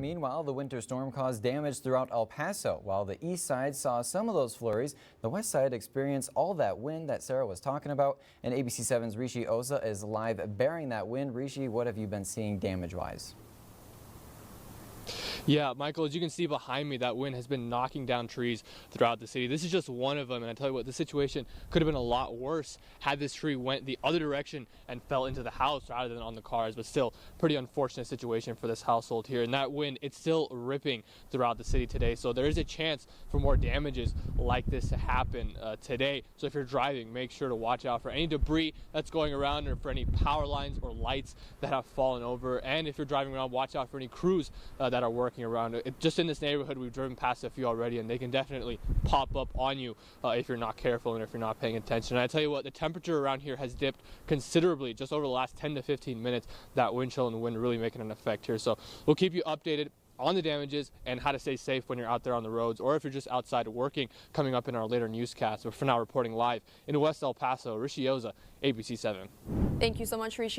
Meanwhile, the winter storm caused damage throughout El Paso. While the east side saw some of those flurries, the west side experienced all that wind that Sarah was talking about. And ABC 7's Rishi Oza is live bearing that wind. Rishi, what have you been seeing damage-wise? Yeah, Michael, as you can see behind me, that wind has been knocking down trees throughout the city. This is just one of them, and I tell you what, the situation could have been a lot worse had this tree went the other direction and fell into the house rather than on the cars, but still, pretty unfortunate situation for this household here. And that wind, it's still ripping throughout the city today, so there is a chance for more damages like this to happen today. So if you're driving, make sure to watch out for any debris that's going around or for any power lines or lights that have fallen over. And if you're driving around, watch out for any crews that are working around it. Just in this neighborhood, we've driven past a few already, and they can definitely pop up on you if you're not careful and if you're not paying attention. And I tell you what, the temperature around here has dipped considerably just over the last 10 to 15 minutes. That wind chill and the wind really making an effect here. So we'll keep you updated on the damages and how to stay safe when you're out there on the roads, or if you're just outside working, coming up in our later newscast. But for now, reporting live in West El Paso, Rishi Oza, ABC 7. Thank you so much, Rishi.